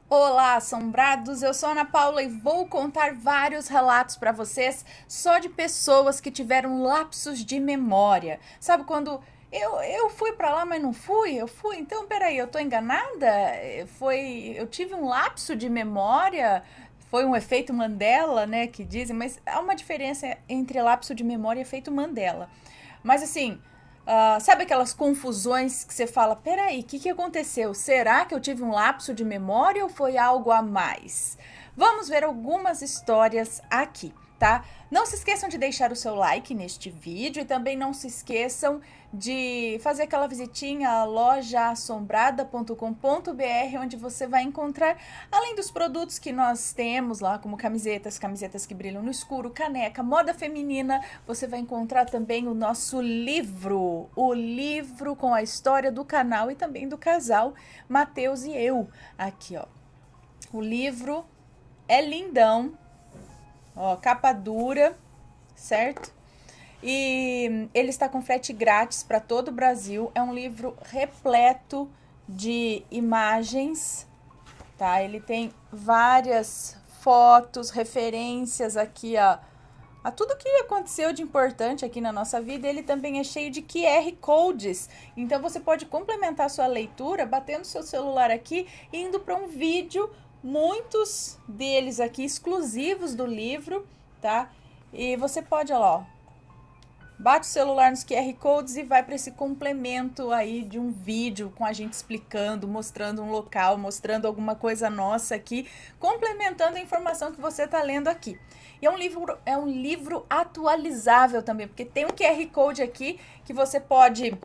Olá, assombrados! Eu sou a Ana Paula e vou contar vários relatos para vocês só de pessoas que tiveram lapsos de memória. Sabe quando eu fui para lá, mas não fui? Eu fui, então peraí, eu tô enganada? Eu tive um lapso de memória? Foi um efeito Mandela, né? Que dizem, mas há uma diferença entre lapso de memória e efeito Mandela. Mas assim, sabe aquelas confusões que você fala, peraí, o que aconteceu? Será que eu tive um lapso de memória ou foi algo a mais? Vamos ver algumas histórias aqui, tá? Não se esqueçam de deixar o seu like neste vídeo e também não se esqueçam de fazer aquela visitinha lojaasombrada.com.br, onde você vai encontrar, além dos produtos que nós temos lá, como camisetas que brilham no escuro, caneca, moda feminina, você vai encontrar também o nosso livro, o livro com a história do canal e também do casal Matheus e eu. Aqui, ó. O livro é lindão, ó, capa dura, certo? E ele está com frete grátis para todo o Brasil. É um livro repleto de imagens, tá? Ele tem várias fotos, referências aqui a tudo que aconteceu de importante aqui na nossa vida. Ele também é cheio de QR Codes. Então você pode complementar sua leitura batendo seu celular aqui e indo para um vídeo, muitos deles aqui exclusivos do livro, tá? E você pode, olha lá, ó, bate o celular nos QR Codes e vai para esse complemento aí de um vídeo com a gente explicando, mostrando um local, mostrando alguma coisa nossa aqui, complementando a informação que você está lendo aqui. E é um livro atualizável também, porque tem um QR Code aqui que você pode,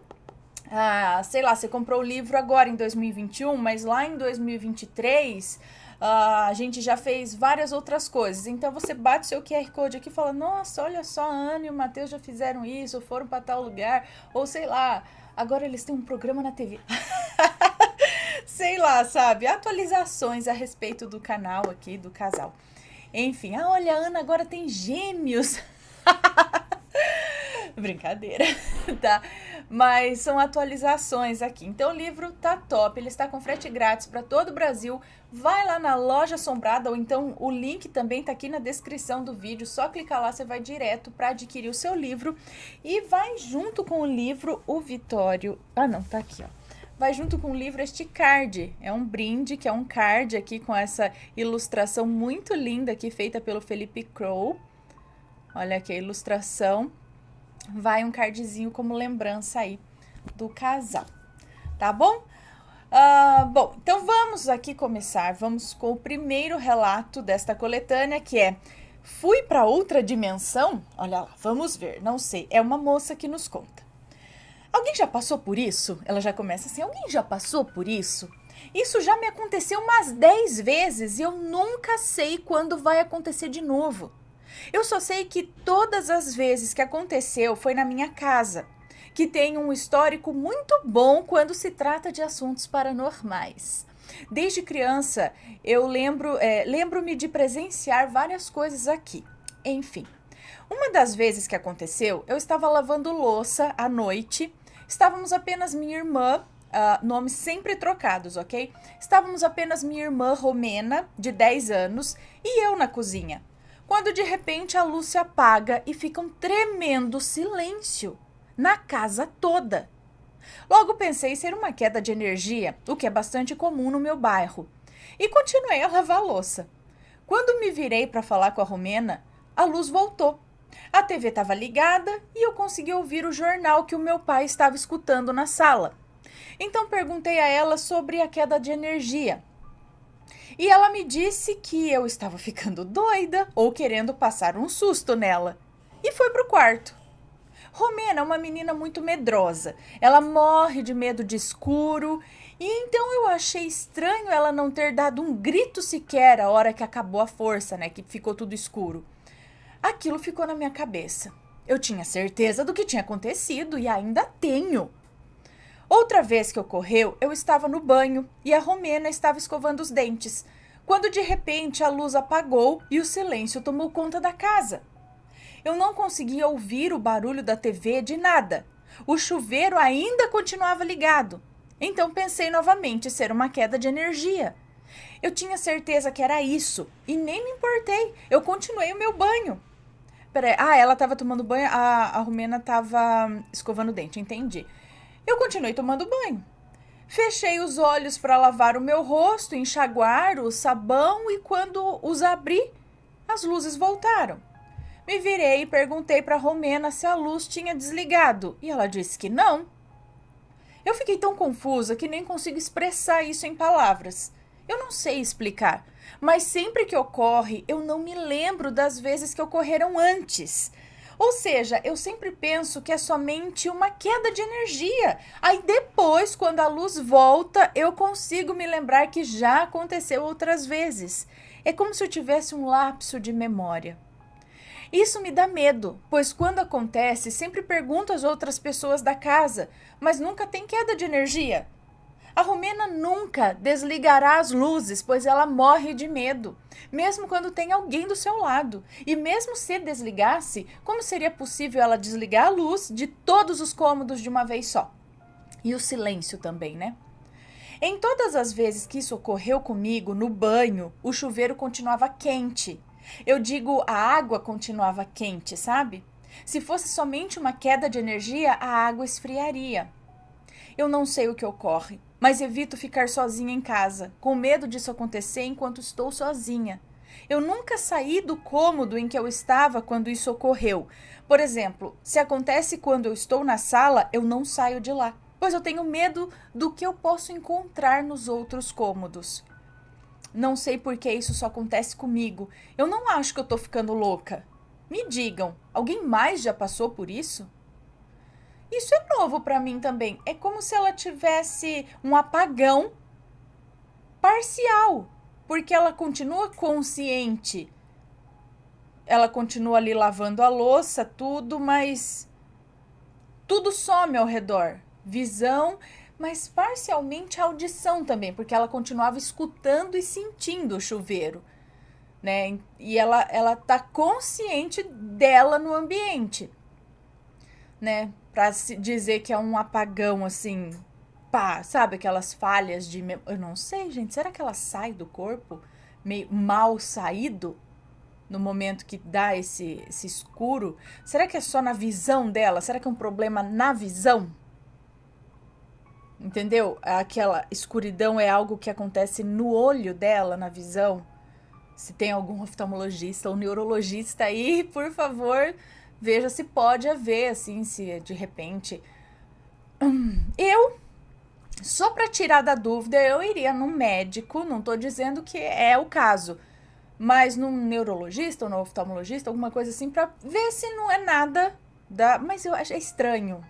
sei lá, você comprou o livro agora em 2021, mas lá em 2023 a gente já fez várias outras coisas. Então você bate seu QR Code aqui e fala, nossa, olha só, a Ana e o Matheus já fizeram isso, foram para tal lugar, ou sei lá, agora eles têm um programa na TV. Sei lá, sabe? Atualizações a respeito do canal aqui, do casal. Enfim, olha, a Ana agora tem gêmeos. Brincadeira, tá? Mas são atualizações aqui. Então o livro tá top, ele está com frete grátis para todo o Brasil. Vai lá na Loja Assombrada, ou então o link também tá aqui na descrição do vídeo. Só clicar lá, você vai direto para adquirir o seu livro. E vai junto com o livro o Vitório. Ah, não, tá aqui, ó. Vai junto com o livro este card. É um brinde, que é um card aqui com essa ilustração muito linda aqui, feita pelo Felipe Crow. Olha aqui a ilustração. Vai um cardzinho como lembrança aí do casal, tá bom? Bom, então vamos aqui começar. Vamos com o primeiro relato desta coletânea, que é Fui para outra dimensão? Olha lá, vamos ver, não sei. É uma moça que nos conta. Alguém já passou por isso? Ela já começa assim, alguém já passou por isso? Isso já me aconteceu umas 10 vezes e eu nunca sei quando vai acontecer de novo. Eu só sei que todas as vezes que aconteceu foi na minha casa, que tem um histórico muito bom quando se trata de assuntos paranormais. Desde criança, eu lembro-me de presenciar várias coisas aqui. Enfim, uma das vezes que aconteceu, eu estava lavando louça à noite. Estávamos apenas minha irmã, nomes sempre trocados, ok? Estávamos apenas minha irmã Romena, de 10 anos, e eu na cozinha. Quando de repente a luz se apaga e fica um tremendo silêncio na casa toda. Logo pensei ser uma queda de energia, o que é bastante comum no meu bairro, e continuei a lavar a louça. Quando me virei para falar com a Romena, a luz voltou. A TV estava ligada e eu consegui ouvir o jornal que o meu pai estava escutando na sala. Então perguntei a ela sobre a queda de energia. E ela me disse que eu estava ficando doida ou querendo passar um susto nela. E foi pro quarto. Romena é uma menina muito medrosa. Ela morre de medo de escuro. E então eu achei estranho ela não ter dado um grito sequer a hora que acabou a força, né? Que ficou tudo escuro. Aquilo ficou na minha cabeça. Eu tinha certeza do que tinha acontecido e ainda tenho. Outra vez que ocorreu, eu estava no banho e a Romena estava escovando os dentes, quando de repente a luz apagou e o silêncio tomou conta da casa. Eu não conseguia ouvir o barulho da TV de nada. O chuveiro ainda continuava ligado. Então pensei novamente ser uma queda de energia. Eu tinha certeza que era isso e nem me importei. Eu continuei o meu banho. Peraí, ela tava tomando banho, a Romena tava escovando o dente, entendi. Eu continuei tomando banho. Fechei os olhos para lavar o meu rosto, enxaguar o sabão e quando os abri, as luzes voltaram. Me virei e perguntei para Romena se a luz tinha desligado e ela disse que não. Eu fiquei tão confusa que nem consigo expressar isso em palavras. Eu não sei explicar, mas sempre que ocorre, eu não me lembro das vezes que ocorreram antes. Ou seja, eu sempre penso que é somente uma queda de energia. Aí depois, quando a luz volta, eu consigo me lembrar que já aconteceu outras vezes. É como se eu tivesse um lapso de memória. Isso me dá medo, pois quando acontece, sempre pergunto às outras pessoas da casa, mas nunca tem queda de energia. A Romena nunca desligará as luzes, pois ela morre de medo, mesmo quando tem alguém do seu lado. E mesmo se desligasse, como seria possível ela desligar a luz de todos os cômodos de uma vez só? E o silêncio também, né? Em todas as vezes que isso ocorreu comigo, no banho, o chuveiro continuava quente. Eu digo, a água continuava quente, sabe? Se fosse somente uma queda de energia, a água esfriaria. Eu não sei o que ocorre, mas evito ficar sozinha em casa, com medo disso acontecer enquanto estou sozinha. Eu nunca saí do cômodo em que eu estava quando isso ocorreu. Por exemplo, se acontece quando eu estou na sala, eu não saio de lá, pois eu tenho medo do que eu posso encontrar nos outros cômodos. Não sei por que isso só acontece comigo. Eu não acho que eu tô ficando louca. Me digam, alguém mais já passou por isso? Isso é novo pra mim também. É como se ela tivesse um apagão parcial, porque ela continua consciente. Ela continua ali lavando a louça, tudo, mas tudo some ao redor. Visão, mas parcialmente a audição também, porque ela continuava escutando e sentindo o chuveiro, né? E ela tá consciente dela no ambiente, né? Pra se dizer que é um apagão, assim, pá, sabe? Aquelas falhas de... Eu não sei, gente, será que ela sai do corpo meio mal saído no momento que dá esse escuro? Será que é só na visão dela? Será que é um problema na visão? Entendeu? Aquela escuridão é algo que acontece no olho dela, na visão. Se tem algum oftalmologista ou neurologista aí, por favor, veja se pode haver, assim, se de repente... Só para tirar da dúvida, eu iria num médico, não tô dizendo que é o caso, mas num neurologista ou no oftalmologista, alguma coisa assim, para ver se não é nada da... Mas eu acho estranho,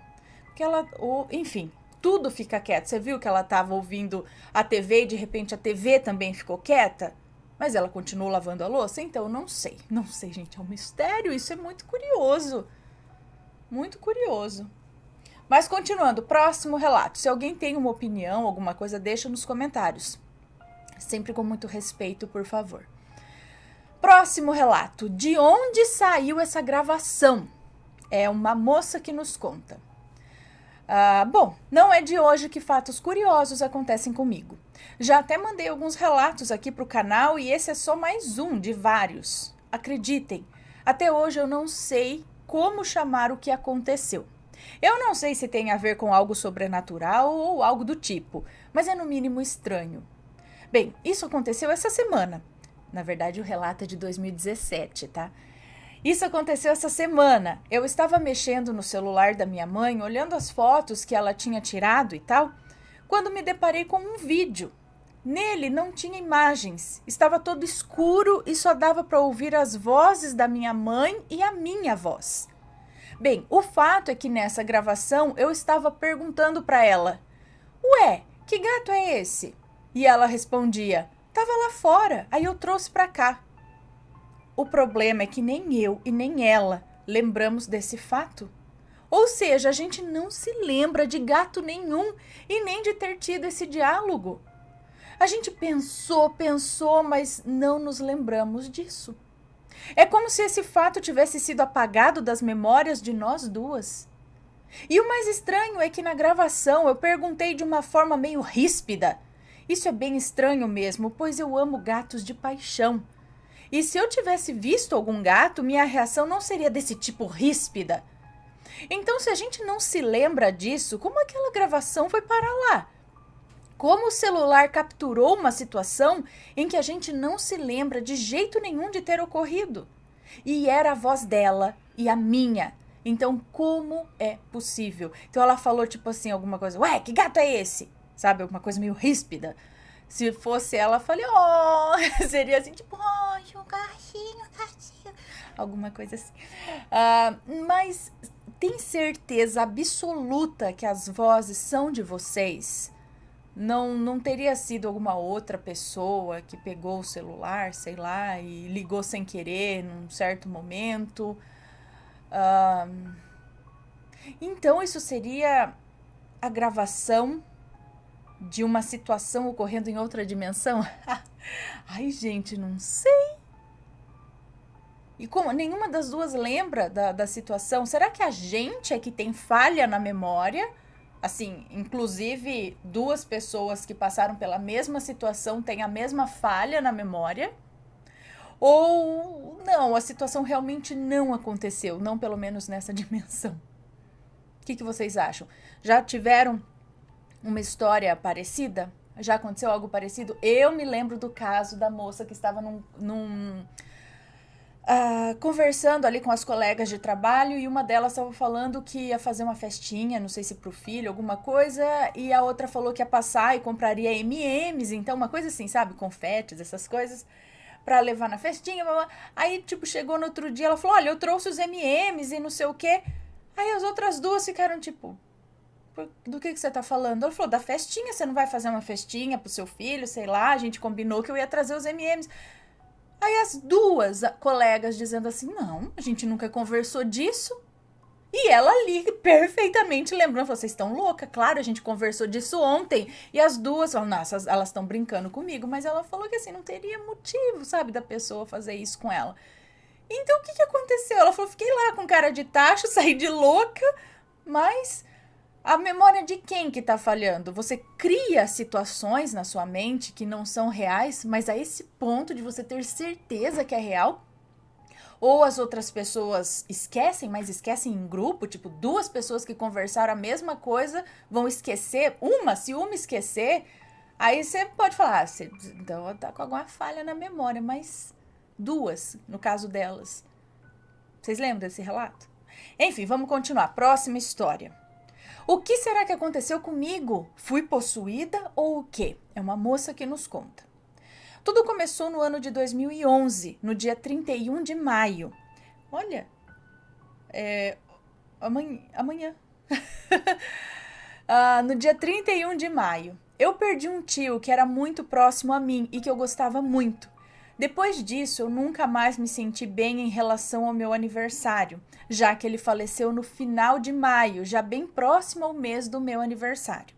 porque ela... Enfim... Tudo fica quieto. Você viu que ela estava ouvindo a TV e de repente a TV também ficou quieta? Mas ela continuou lavando a louça? Então, não sei. Não sei, gente. É um mistério. Isso é muito curioso. Muito curioso. Mas continuando, próximo relato. Se alguém tem uma opinião, alguma coisa, deixa nos comentários. Sempre com muito respeito, por favor. Próximo relato. De onde saiu essa gravação? É uma moça que nos conta. Bom, não é de hoje que fatos curiosos acontecem comigo. Já até mandei alguns relatos aqui para o canal e esse é só mais um de vários. Acreditem, até hoje eu não sei como chamar o que aconteceu. Eu não sei se tem a ver com algo sobrenatural ou algo do tipo, mas é no mínimo estranho. Bem, isso aconteceu essa semana. Na verdade, o relato é de 2017, tá? Isso aconteceu essa semana. Eu estava mexendo no celular da minha mãe, olhando as fotos que ela tinha tirado e tal, quando me deparei com um vídeo. Nele não tinha imagens, estava todo escuro e só dava para ouvir as vozes da minha mãe e a minha voz. Bem, o fato é que nessa gravação eu estava perguntando para ela: "Ué, que gato é esse?" E ela respondia: "Tava lá fora, aí eu trouxe para cá." O problema é que nem eu e nem ela lembramos desse fato. Ou seja, a gente não se lembra de gato nenhum e nem de ter tido esse diálogo. A gente pensou, mas não nos lembramos disso. É como se esse fato tivesse sido apagado das memórias de nós duas. E o mais estranho é que na gravação eu perguntei de uma forma meio ríspida: Isso é bem estranho mesmo, pois eu amo gatos de paixão. E se eu tivesse visto algum gato, minha reação não seria desse tipo ríspida. Então, se a gente não se lembra disso, como aquela gravação foi parar lá? Como o celular capturou uma situação em que a gente não se lembra de jeito nenhum de ter ocorrido? E era a voz dela e a minha. Então, como é possível? Então, ela falou tipo assim, alguma coisa, ué, que gato é esse? Sabe, alguma coisa meio ríspida. Se fosse ela, eu falei, oh, seria assim, tipo, oh, um gatinho, gatinho. Alguma coisa assim. Mas tem certeza absoluta que as vozes são de vocês? Não teria sido alguma outra pessoa que pegou o celular, sei lá, e ligou sem querer num certo momento? Então, isso seria a gravação de uma situação ocorrendo em outra dimensão? Ai, gente, não sei. E como nenhuma das duas lembra da situação, será que a gente é que tem falha na memória? Assim, inclusive, duas pessoas que passaram pela mesma situação têm a mesma falha na memória? Ou não, a situação realmente não aconteceu, não pelo menos nessa dimensão? O que vocês acham? Já tiveram uma história parecida? Já aconteceu algo parecido? Eu me lembro do caso da moça que estava conversando ali com as colegas de trabalho e uma delas estava falando que ia fazer uma festinha, não sei se pro filho, alguma coisa, e a outra falou que ia passar e compraria M&M's, então uma coisa assim, sabe? Confetes, essas coisas, pra levar na festinha. Aí, tipo, chegou no outro dia, ela falou, olha, eu trouxe os M&M's e não sei o quê. Aí as outras duas ficaram tipo, do que você tá falando? Ela falou, da festinha, você não vai fazer uma festinha pro seu filho, sei lá, a gente combinou que eu ia trazer os M&M's. Aí as duas colegas dizendo assim, não, a gente nunca conversou disso. E ela ali perfeitamente lembrando, falou, vocês estão loucas? Claro, a gente conversou disso ontem. E as duas falaram, nossa, elas estão brincando comigo. Mas ela falou que assim, não teria motivo, sabe, da pessoa fazer isso com ela. Então, o que aconteceu? Ela falou, fiquei lá com cara de tacho, saí de louca, mas a memória de quem que tá falhando? Você cria situações na sua mente que não são reais, mas a esse ponto de você ter certeza que é real? Ou as outras pessoas esquecem, mas esquecem em grupo, tipo, duas pessoas que conversaram a mesma coisa vão esquecer, se uma esquecer, aí você pode falar, você então tá com alguma falha na memória, mas duas, no caso delas. Vocês lembram desse relato? Enfim, vamos continuar. Próxima história. O que será que aconteceu comigo? Fui possuída ou o quê? É uma moça que nos conta. Tudo começou no ano de 2011, no dia 31 de maio. Olha, amanhã. No dia 31 de maio. Eu perdi um tio que era muito próximo a mim e que eu gostava muito. Depois disso, eu nunca mais me senti bem em relação ao meu aniversário, já que ele faleceu no final de maio, já bem próximo ao mês do meu aniversário.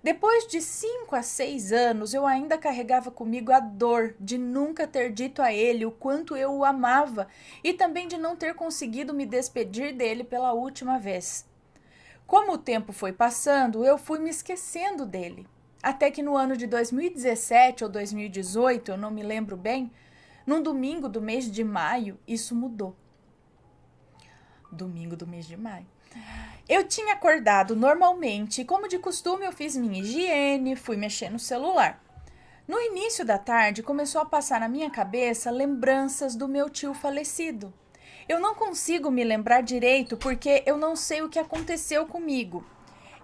Depois de 5 a 6 anos, eu ainda carregava comigo a dor de nunca ter dito a ele o quanto eu o amava e também de não ter conseguido me despedir dele pela última vez. Como o tempo foi passando, eu fui me esquecendo dele. Até que no ano de 2017 ou 2018, eu não me lembro bem, num domingo do mês de maio, isso mudou. Domingo do mês de maio. Eu tinha acordado normalmente e, como de costume, eu fiz minha higiene, fui mexer no celular. No início da tarde, começou a passar na minha cabeça lembranças do meu tio falecido. Eu não consigo me lembrar direito porque eu não sei o que aconteceu comigo.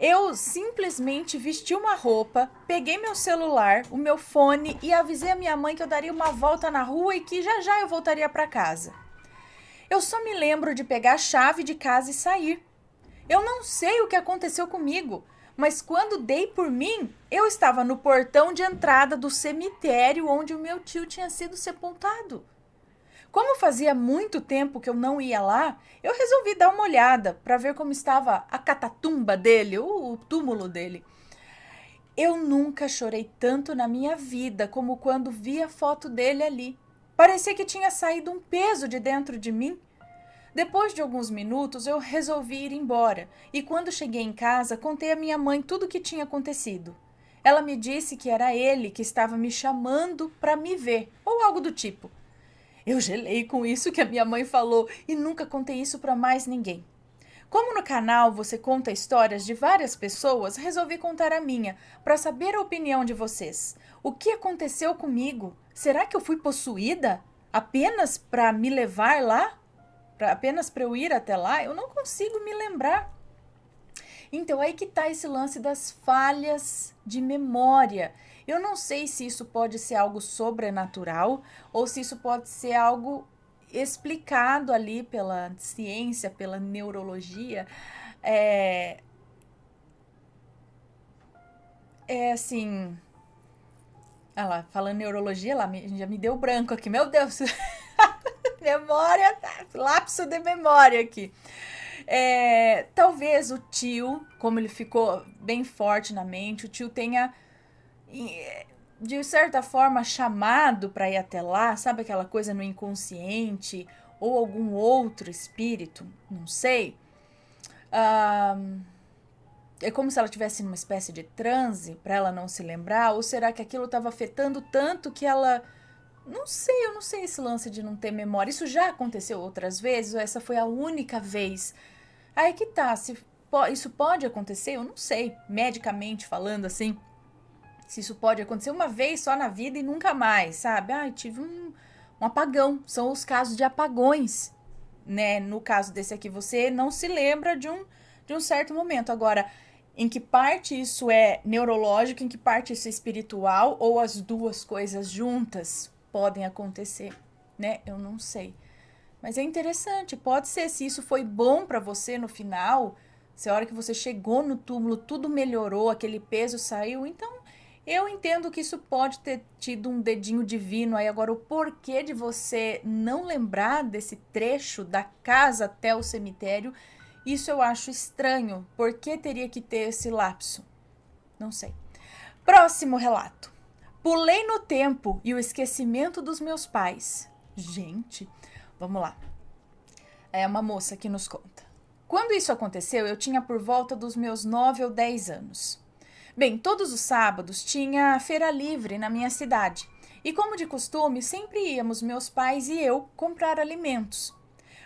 Eu simplesmente vesti uma roupa, peguei meu celular, o meu fone e avisei a minha mãe que eu daria uma volta na rua e que já eu voltaria para casa. Eu só me lembro de pegar a chave de casa e sair. Eu não sei o que aconteceu comigo, mas quando dei por mim, eu estava no portão de entrada do cemitério onde o meu tio tinha sido sepultado. Como fazia muito tempo que eu não ia lá, eu resolvi dar uma olhada para ver como estava a catatumba dele, o túmulo dele. Eu nunca chorei tanto na minha vida como quando vi a foto dele ali. Parecia que tinha saído um peso de dentro de mim. Depois de alguns minutos, eu resolvi ir embora e quando cheguei em casa, contei à minha mãe tudo o que tinha acontecido. Ela me disse que era ele que estava me chamando para me ver, ou algo do tipo. Eu gelei com isso que a minha mãe falou e nunca contei isso para mais ninguém. Como no canal você conta histórias de várias pessoas, resolvi contar a minha, para saber a opinião de vocês. O que aconteceu comigo? Será que eu fui possuída? Apenas para me levar lá? Apenas para eu ir até lá? Eu não consigo me lembrar. Então, aí que tá esse lance das falhas de memória. Eu não sei se isso pode ser algo sobrenatural ou se isso pode ser algo explicado ali pela ciência, pela neurologia. É assim. Ah lá, falando neurologia, lá já me deu branco aqui. Meu Deus! Memória, lapso de memória aqui. Talvez o tio, como ele ficou bem forte na mente, o tio tenha, de certa forma, chamado para ir até lá, sabe aquela coisa no inconsciente, ou algum outro espírito, não sei. É como se ela tivesse numa espécie de transe para ela não se lembrar, ou será que aquilo estava afetando tanto que ela... Não sei, eu não sei esse lance de não ter memória. Isso já aconteceu outras vezes ou essa foi a única vez? Aí que tá, se isso pode acontecer, eu não sei, medicamente falando assim, se isso pode acontecer uma vez só na vida e nunca mais, sabe? Tive um apagão, são os casos de apagões, né? No caso desse aqui, você não se lembra de um certo momento. Agora, em que parte isso é neurológico, em que parte isso é espiritual, ou as duas coisas juntas podem acontecer, né? Eu não sei. Mas é interessante, pode ser, se isso foi bom para você no final, se a hora que você chegou no túmulo tudo melhorou, aquele peso saiu, então eu entendo que isso pode ter tido um dedinho divino aí. Agora, o porquê de você não lembrar desse trecho da casa até o cemitério, isso eu acho estranho. Por que teria que ter esse lapso? Não sei. Próximo relato. Pulei no tempo e o esquecimento dos meus pais. Gente, vamos lá. É uma moça que nos conta. Quando isso aconteceu, eu tinha por volta dos meus 9 ou 10 anos. Bem, todos os sábados tinha feira livre na minha cidade. E como de costume, sempre íamos meus pais e eu comprar alimentos.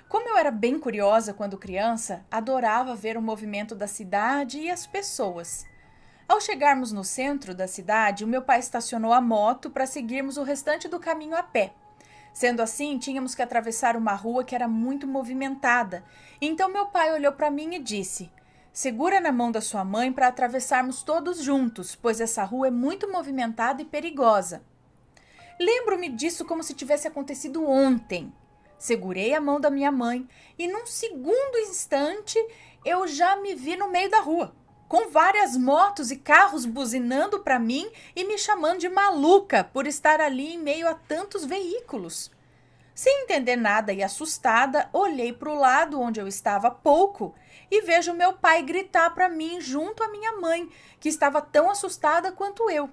Como eu era bem curiosa quando criança, adorava ver o movimento da cidade e as pessoas. Ao chegarmos no centro da cidade, o meu pai estacionou a moto para seguirmos o restante do caminho a pé. Sendo assim, tínhamos que atravessar uma rua que era muito movimentada. Então meu pai olhou para mim e disse: "Segura na mão da sua mãe para atravessarmos todos juntos, pois essa rua é muito movimentada e perigosa." Lembro-me disso como se tivesse acontecido ontem. Segurei a mão da minha mãe e num segundo instante eu já me vi no meio da rua, com várias motos e carros buzinando para mim e me chamando de maluca por estar ali em meio a tantos veículos. Sem entender nada e assustada, olhei para o lado onde eu estava há pouco e vejo meu pai gritar para mim junto à minha mãe, que estava tão assustada quanto eu.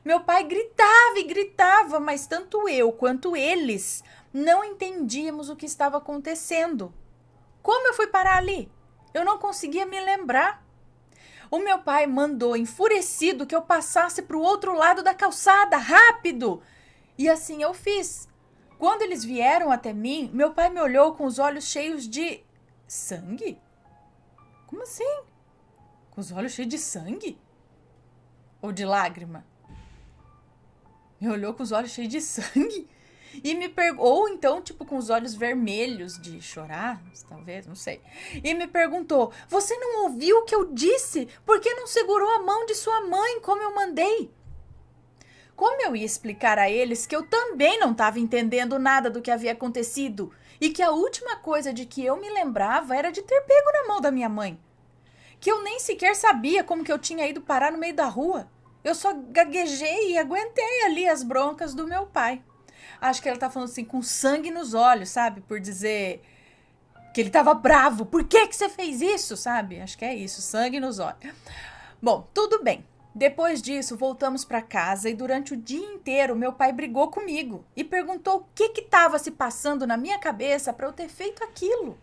Meu pai gritava e gritava, mas tanto eu quanto eles não entendíamos o que estava acontecendo. Como eu fui parar ali? Eu não conseguia me lembrar. O meu pai mandou enfurecido que eu passasse para o outro lado da calçada, rápido! E assim eu fiz. Quando eles vieram até mim, meu pai me olhou com os olhos cheios de... Sangue? Como assim? Com os olhos cheios de sangue? Ou de lágrima? Me olhou com os olhos cheios de sangue? E me ou então, tipo, com os olhos vermelhos de chorar, talvez, não sei. E me perguntou: "Você não ouviu o que eu disse? Por que não segurou a mão de sua mãe como eu mandei?" Como eu ia explicar a eles que eu também não estava entendendo nada do que havia acontecido e que a última coisa de que eu me lembrava era de ter pego na mão da minha mãe? Que eu nem sequer sabia como que eu tinha ido parar no meio da rua. Eu só gaguejei e aguentei ali as broncas do meu pai. Acho que ela tá falando assim, com sangue nos olhos, sabe? Por dizer que ele tava bravo. Por que você fez isso, sabe? Acho que é isso, sangue nos olhos. Bom, tudo bem. Depois disso, voltamos para casa e durante o dia inteiro meu pai brigou comigo e perguntou o que estava se passando na minha cabeça para eu ter feito aquilo.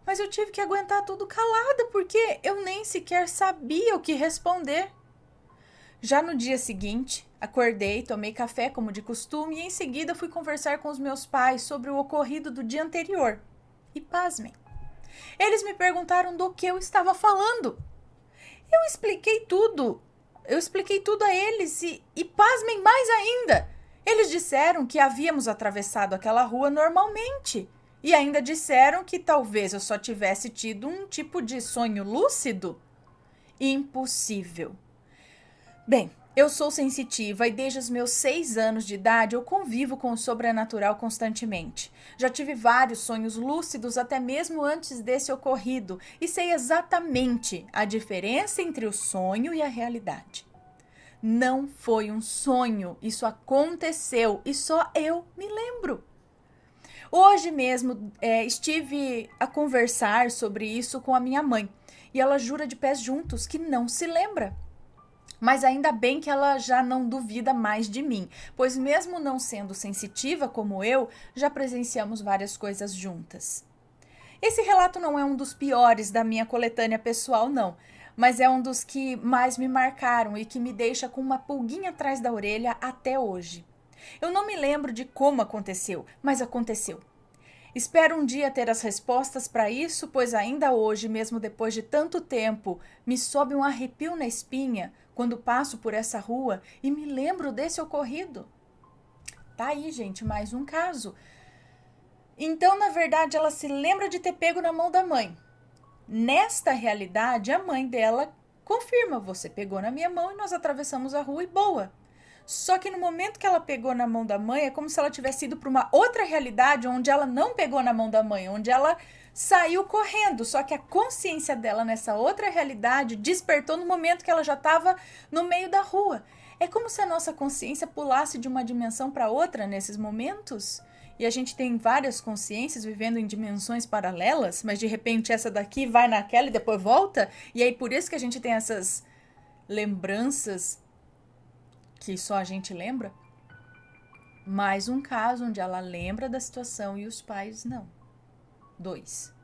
Mas eu tive que aguentar tudo calada porque eu nem sequer sabia o que responder. Já no dia seguinte, acordei, tomei café como de costume e em seguida fui conversar com os meus pais sobre o ocorrido do dia anterior. E pasmem, eles me perguntaram do que eu estava falando. Eu expliquei tudo. Eu expliquei tudo a eles e pasmem mais ainda. Eles disseram que havíamos atravessado aquela rua normalmente. E ainda disseram que talvez eu só tivesse tido um tipo de sonho lúcido. Impossível. Bem, eu sou sensitiva e desde os meus 6 anos de idade eu convivo com o sobrenatural constantemente. Já tive vários sonhos lúcidos até mesmo antes desse ocorrido e sei exatamente a diferença entre o sonho e a realidade. Não foi um sonho, isso aconteceu e só eu me lembro. Hoje mesmo estive a conversar sobre isso com a minha mãe e ela jura de pés juntos que não se lembra. Mas ainda bem que ela já não duvida mais de mim, pois mesmo não sendo sensitiva como eu, já presenciamos várias coisas juntas. Esse relato não é um dos piores da minha coletânea pessoal, não, mas é um dos que mais me marcaram e que me deixa com uma pulguinha atrás da orelha até hoje. Eu não me lembro de como aconteceu, mas aconteceu. Espero um dia ter as respostas para isso, pois ainda hoje, mesmo depois de tanto tempo, me sobe um arrepio na espinha quando passo por essa rua e me lembro desse ocorrido. Tá aí, gente, mais um caso. Então, na verdade, ela se lembra de ter pego na mão da mãe. Nesta realidade, a mãe dela confirma: você pegou na minha mão e nós atravessamos a rua e boa. Só que no momento que ela pegou na mão da mãe, é como se ela tivesse ido para uma outra realidade onde ela não pegou na mão da mãe, onde ela saiu correndo. Só que a consciência dela nessa outra realidade despertou no momento que ela já estava no meio da rua. É como se a nossa consciência pulasse de uma dimensão para outra nesses momentos. E a gente tem várias consciências vivendo em dimensões paralelas, mas de repente essa daqui vai naquela e depois volta. E aí por isso que a gente tem essas lembranças que só a gente lembra. Mais um caso onde ela lembra da situação e os pais não. 2.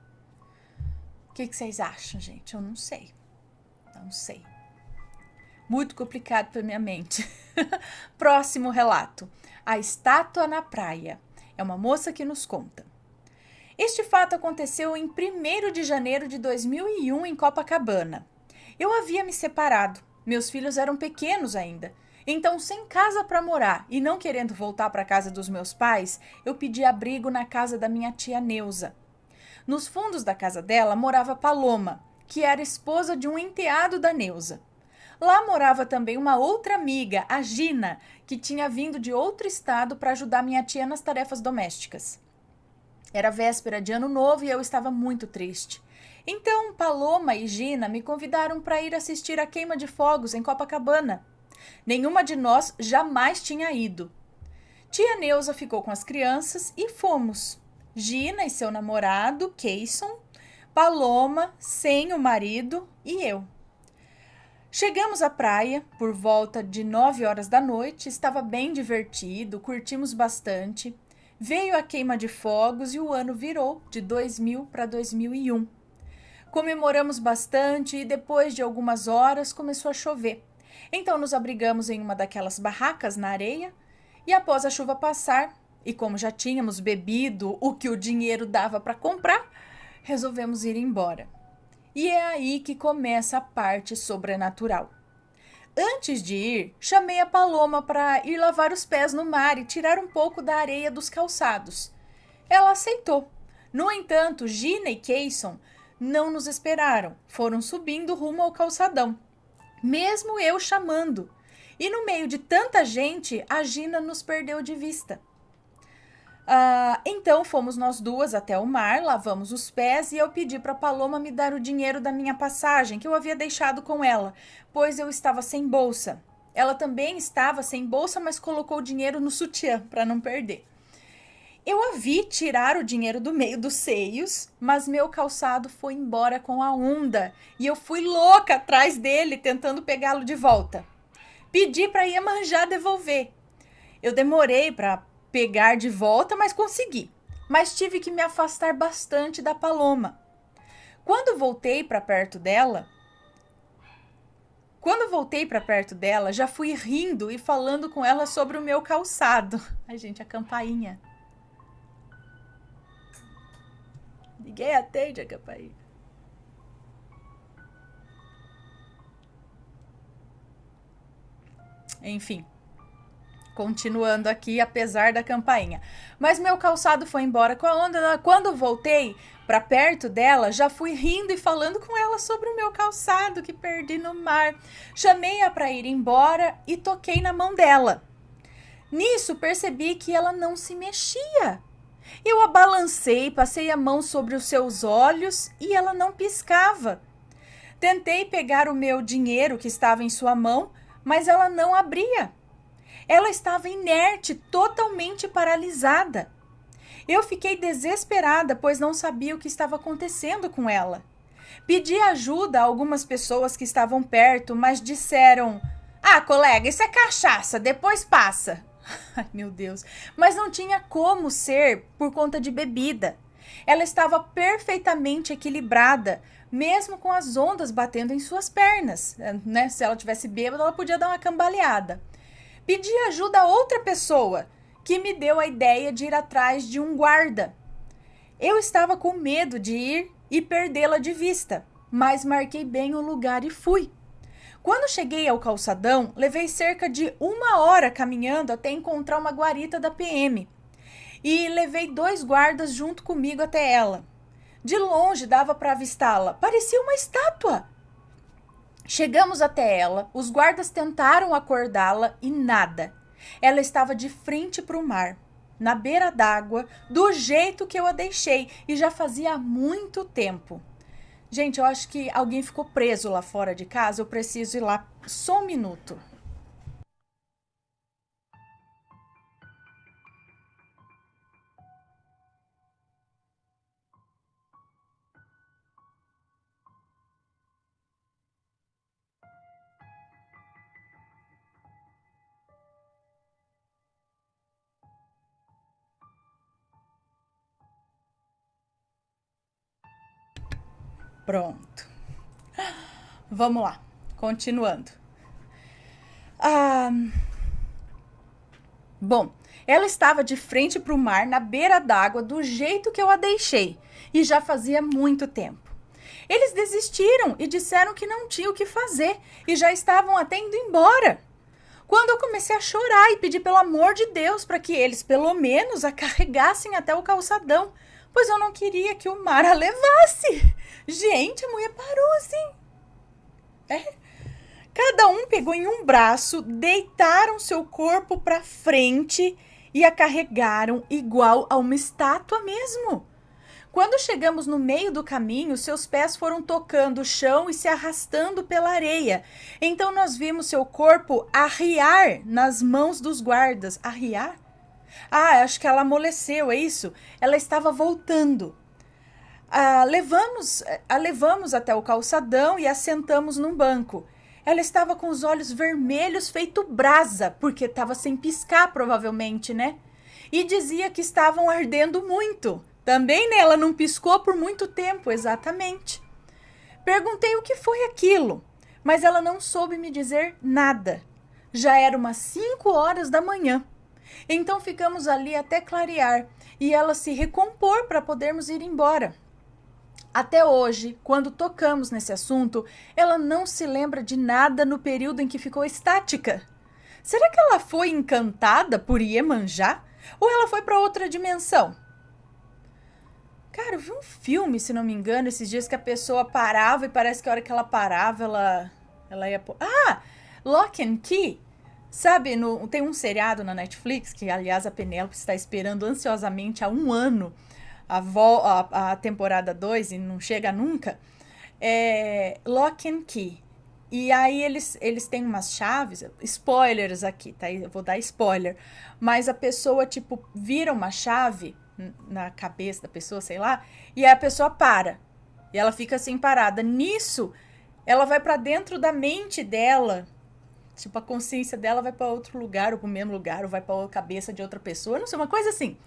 O que vocês acham, gente? Eu não sei. Não sei. Muito complicado para minha mente. Próximo relato. A estátua na praia. É uma moça que nos conta. Este fato aconteceu em 1º de janeiro de 2001 em Copacabana. Eu havia me separado. Meus filhos eram pequenos ainda. Então, sem casa para morar e não querendo voltar para a casa dos meus pais, eu pedi abrigo na casa da minha tia Neuza. Nos fundos da casa dela morava Paloma, que era esposa de um enteado da Neuza. Lá morava também uma outra amiga, a Gina, que tinha vindo de outro estado para ajudar minha tia nas tarefas domésticas. Era véspera de Ano Novo e eu estava muito triste. Então, Paloma e Gina me convidaram para ir assistir a queima de fogos em Copacabana. Nenhuma de nós jamais tinha ido. Tia Neuza ficou com as crianças e fomos. Gina e seu namorado, Keyson, Paloma, sem o marido e eu. Chegamos à praia por volta de 9 horas da noite, estava bem divertido, curtimos bastante. Veio a queima de fogos e o ano virou de 2000 para 2001. Comemoramos bastante e depois de algumas horas começou a chover. Então nos abrigamos em uma daquelas barracas na areia e após a chuva passar, e como já tínhamos bebido o que o dinheiro dava para comprar, resolvemos ir embora. E é aí que começa a parte sobrenatural. Antes de ir, chamei a Paloma para ir lavar os pés no mar e tirar um pouco da areia dos calçados. Ela aceitou. No entanto, Gina e Keyson não nos esperaram, foram subindo rumo ao calçadão. Mesmo eu chamando. E no meio de tanta gente, a Gina nos perdeu de vista. Então fomos nós duas até o mar, lavamos os pés e eu pedi para Paloma me dar o dinheiro da minha passagem, que eu havia deixado com ela, pois eu estava sem bolsa. Ela também estava sem bolsa, mas colocou o dinheiro no sutiã para não perder. Eu a vi tirar o dinheiro do meio dos seios, mas meu calçado foi embora com a onda e eu fui louca atrás dele tentando pegá-lo de volta. Pedi para Iemanjá devolver. Eu demorei para pegar de volta, mas consegui. Mas tive que me afastar bastante da Paloma. Quando voltei para perto dela, Quando voltei para perto dela, já fui rindo e falando com ela sobre o meu calçado. Ai, gente, a campainha. Ninguém atende a campainha. Enfim, continuando aqui, apesar da campainha. Mas meu calçado foi embora com a onda. Quando voltei para perto dela, já fui rindo e falando com ela sobre o meu calçado que perdi no mar. Chamei-a para ir embora e toquei na mão dela. Nisso, percebi que ela não se mexia. Eu a balancei, passei a mão sobre os seus olhos e ela não piscava. Tentei pegar o meu dinheiro que estava em sua mão, mas ela não abria. Ela estava inerte, totalmente paralisada. Eu fiquei desesperada, pois não sabia o que estava acontecendo com ela. Pedi ajuda a algumas pessoas que estavam perto, mas disseram: "Ah, colega, isso é cachaça, depois passa." Ai, meu Deus. Mas não tinha como ser por conta de bebida. Ela estava perfeitamente equilibrada, mesmo com as ondas batendo em suas pernas, né? Se ela tivesse bêbada, ela podia dar uma cambaleada. Pedi ajuda a outra pessoa, que me deu a ideia de ir atrás de um guarda. Eu estava com medo de ir e perdê-la de vista, mas marquei bem o lugar e fui. Quando cheguei ao calçadão, levei cerca de 1 hora caminhando até encontrar uma guarita da PM. E levei 2 guardas junto comigo até ela. De longe dava para avistá-la. Parecia uma estátua. Chegamos até ela, os guardas tentaram acordá-la e nada. Ela estava de frente para o mar, na beira d'água, do jeito que eu a deixei, e já fazia muito tempo. Gente, eu acho que alguém ficou preso lá fora de casa, eu preciso ir lá só um minuto. Pronto. Vamos lá, continuando. Ah, bom, ela estava de frente para o mar, na beira d'água, do jeito que eu a deixei, e já fazia muito tempo. Eles desistiram e disseram que não tinham o que fazer e já estavam até indo embora. Quando eu comecei a chorar e pedi pelo amor de Deus para que eles, pelo menos, a carregassem até o calçadão, pois eu não queria que o mar a levasse. Gente, a mulher parou assim. Cada um pegou em um braço, deitaram seu corpo para frente e a carregaram igual a uma estátua mesmo. Quando chegamos no meio do caminho, seus pés foram tocando o chão e se arrastando pela areia. Então nós vimos seu corpo arriar nas mãos dos guardas. Arriar? Ah, acho que ela amoleceu, é isso? Ela estava voltando. Levamos até o calçadão e a sentamos num banco. Ela estava com os olhos vermelhos feito brasa, porque estava sem piscar provavelmente, né? E dizia que estavam ardendo muito. Também, né? Ela não piscou por muito tempo, exatamente. Perguntei o que foi aquilo, mas ela não soube me dizer nada. Já era umas 5 horas da manhã. Então ficamos ali até clarear e ela se recompor para podermos ir embora. Até hoje, quando tocamos nesse assunto, ela não se lembra de nada no período em que ficou estática. Será que ela foi encantada por Iemanjá? Ou ela foi para outra dimensão? Cara, eu vi um filme, se não me engano, esses dias que a pessoa parava e parece que a hora que ela parava, ela ia... Lock and Key. Sabe, tem um seriado na Netflix, que aliás a Penélope está esperando ansiosamente há 1 ano a temporada 2 e não chega nunca. Lock and Key. E aí eles têm umas chaves, spoilers aqui, tá? Eu vou dar spoiler. Mas a pessoa, tipo, vira uma chave na cabeça da pessoa, sei lá, e aí a pessoa para. E ela fica assim parada. Nisso, ela vai pra dentro da mente dela. Tipo, a consciência dela vai pra outro lugar, ou pro mesmo lugar, ou vai pra cabeça de outra pessoa. Não sei, uma coisa assim.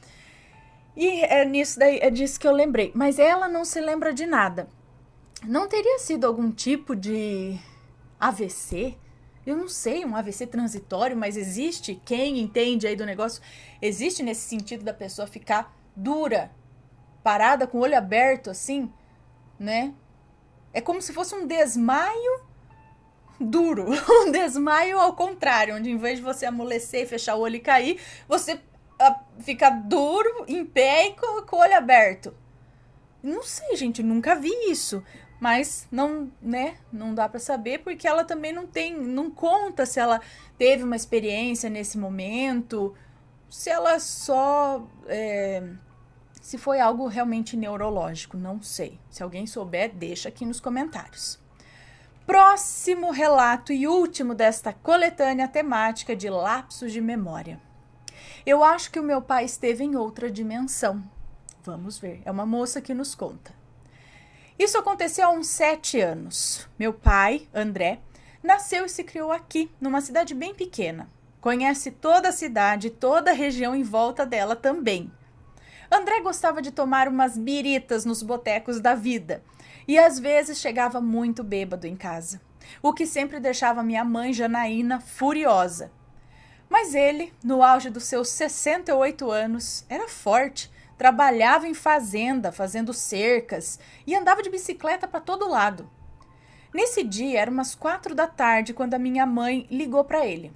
E é disso que eu lembrei. Mas ela não se lembra de nada. Não teria sido algum tipo de AVC? Eu não sei, um AVC transitório, mas existe, quem entende aí do negócio, existe nesse sentido da pessoa ficar dura, parada com o olho aberto assim, né? É como se fosse um desmaio duro, um desmaio ao contrário, onde em vez de você amolecer, fechar o olho e cair, você fica duro, em pé e com o olho aberto. Não sei, gente, nunca vi isso. Mas não, né, não dá pra saber porque ela também não conta se ela teve uma experiência nesse momento, se ela só, se foi algo realmente neurológico, não sei. Se alguém souber, deixa aqui nos comentários. Próximo relato e último desta coletânea temática de lapsos de memória. Eu acho que o meu pai esteve em outra dimensão. Vamos ver, é uma moça que nos conta. Isso aconteceu há uns 7 anos. Meu pai, André, nasceu e se criou aqui, numa cidade bem pequena. Conhece toda a cidade, toda a região em volta dela também. André gostava de tomar umas biritas nos botecos da vida e às vezes chegava muito bêbado em casa, o que sempre deixava minha mãe Janaína furiosa. Mas ele, no auge dos seus 68 anos, era forte, trabalhava em fazenda, fazendo cercas e andava de bicicleta para todo lado. Nesse dia, era umas 4 da tarde, quando a minha mãe ligou para ele.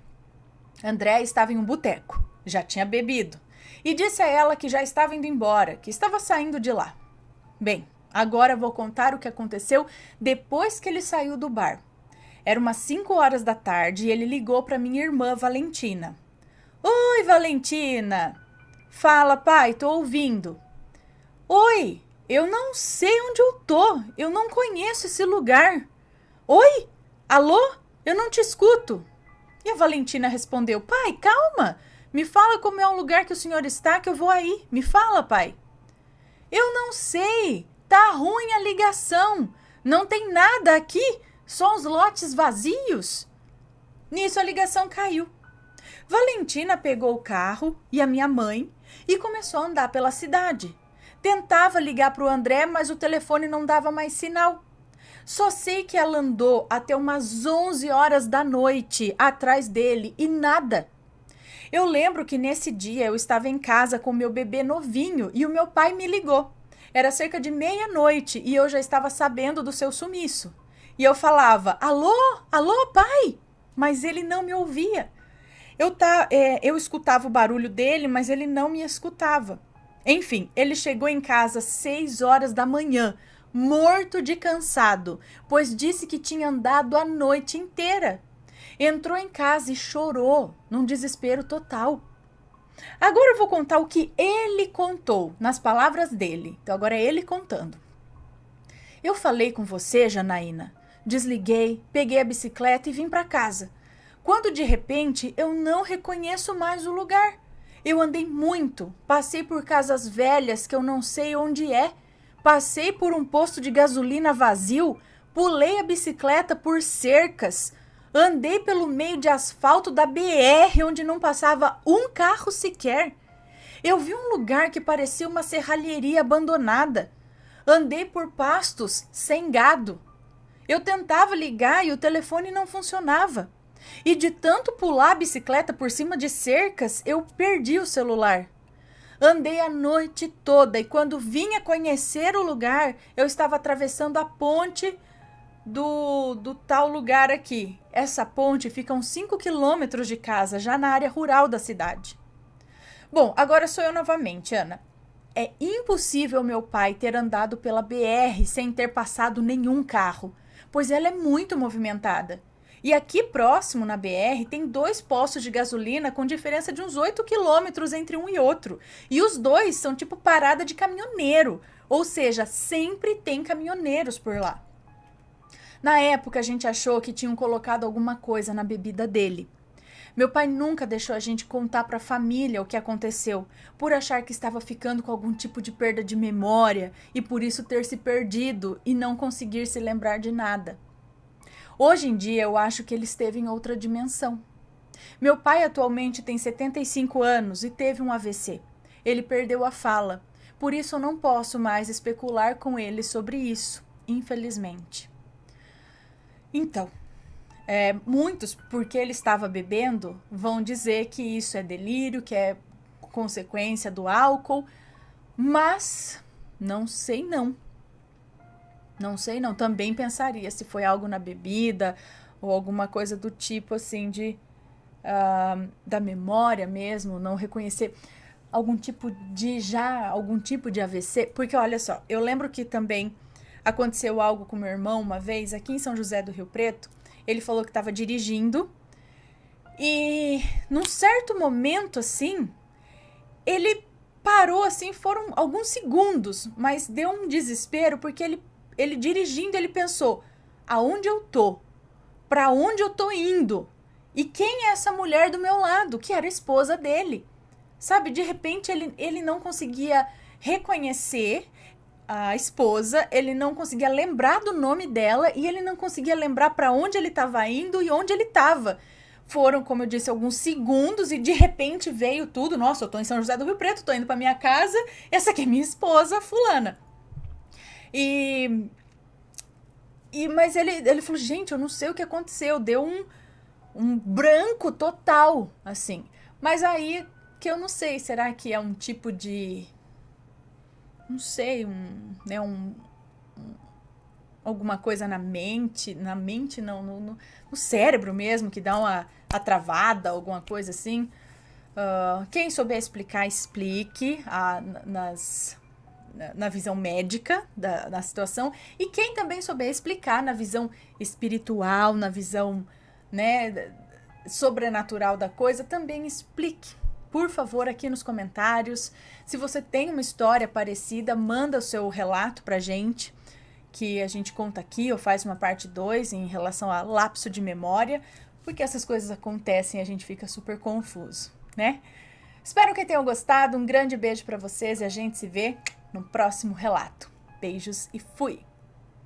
André estava em um boteco, já tinha bebido, e disse a ela que já estava indo embora, que estava saindo de lá. Bem, agora vou contar o que aconteceu depois que ele saiu do bar. Era umas 5 horas da tarde e ele ligou para minha irmã Valentina. Oi, Valentina! Fala, pai, tô ouvindo. Oi, eu não sei onde eu tô, eu não conheço esse lugar. Oi? Alô? Eu não te escuto. E a Valentina respondeu, pai, calma, me fala como é o lugar que o senhor está que eu vou aí. Me fala, pai. Eu não sei, tá ruim a ligação, não tem nada aqui, só os lotes vazios. Nisso a ligação caiu. Valentina pegou o carro e a minha mãe e começou a andar pela cidade. Tentava ligar para o André, mas o telefone não dava mais sinal. Só sei que ela andou até umas 11 horas da noite atrás dele e nada. Eu lembro que nesse dia eu estava em casa com meu bebê novinho e o meu pai me ligou. Era cerca de meia-noite e eu já estava sabendo do seu sumiço. E eu falava, alô, alô, pai? Mas ele não me ouvia. Eu escutava o barulho dele, mas ele não me escutava. Enfim, ele chegou em casa às 6 horas da manhã, morto de cansado, pois disse que tinha andado a noite inteira. Entrou em casa e chorou, num desespero total. Agora eu vou contar o que ele contou, nas palavras dele. Então agora é ele contando. Eu falei com você, Janaína. Desliguei, peguei a bicicleta e vim para casa. Quando de repente eu não reconheço mais o lugar. Eu andei muito, passei por casas velhas que eu não sei onde é, passei por um posto de gasolina vazio, pulei a bicicleta por cercas, andei pelo meio de asfalto da BR onde não passava um carro sequer. Eu vi um lugar que parecia uma serralheria abandonada. Andei por pastos sem gado. Eu tentava ligar e o telefone não funcionava. E de tanto pular a bicicleta por cima de cercas, eu perdi o celular. Andei a noite toda e quando vinha conhecer o lugar, eu estava atravessando a ponte do tal lugar aqui. Essa ponte fica a uns 5 quilômetros de casa, já na área rural da cidade. Bom, agora sou eu novamente, Ana. É impossível meu pai ter andado pela BR sem ter passado nenhum carro, pois ela é muito movimentada. E aqui próximo na BR tem 2 postos de gasolina com diferença de uns 8 quilômetros entre um e outro. E os 2 são tipo parada de caminhoneiro, ou seja, sempre tem caminhoneiros por lá. Na época a gente achou que tinham colocado alguma coisa na bebida dele. Meu pai nunca deixou a gente contar para a família o que aconteceu, por achar que estava ficando com algum tipo de perda de memória e por isso ter se perdido e não conseguir se lembrar de nada. Hoje em dia eu acho que ele esteve em outra dimensão. Meu pai atualmente tem 75 anos e teve um AVC. Ele perdeu a fala, por isso eu não posso mais especular com ele sobre isso, infelizmente. Então, Muitos, porque ele estava bebendo, vão dizer que isso é delírio, que é consequência do álcool, mas não sei não. Não sei não, também pensaria se foi algo na bebida ou alguma coisa do tipo assim da memória mesmo, não reconhecer algum tipo de AVC, porque olha só, eu lembro que também aconteceu algo com meu irmão uma vez aqui em São José do Rio Preto. Ele falou que estava dirigindo e num certo momento assim, ele parou assim, foram alguns segundos, mas deu um desespero porque ele dirigindo, ele pensou: aonde eu tô? Pra onde eu tô indo? E quem é essa mulher do meu lado? Que era a esposa dele. Sabe, de repente ele não conseguia reconhecer a esposa, ele não conseguia lembrar do nome dela e ele não conseguia lembrar para onde ele estava indo e onde ele estava. Foram, como eu disse, alguns segundos e de repente veio tudo. Nossa, eu tô em São José do Rio Preto, tô indo pra minha casa, essa aqui é minha esposa, fulana. Mas ele falou, gente, eu não sei o que aconteceu, deu um branco total, assim. Mas aí, que eu não sei, será que é um tipo de... Não sei, alguma coisa na mente não, no cérebro mesmo, que dá uma travada, alguma coisa assim. Quem souber explicar, explique na visão médica da situação, e quem também souber explicar na visão espiritual, na visão, né, sobrenatural da coisa, também explique, por favor, aqui nos comentários. Se você tem uma história parecida, manda o seu relato pra gente, que a gente conta aqui, ou faz uma parte 2 em relação a lapso de memória, porque essas coisas acontecem e a gente fica super confuso, né? Espero que tenham gostado, um grande beijo pra vocês e a gente se vê no próximo relato. Beijos e fui!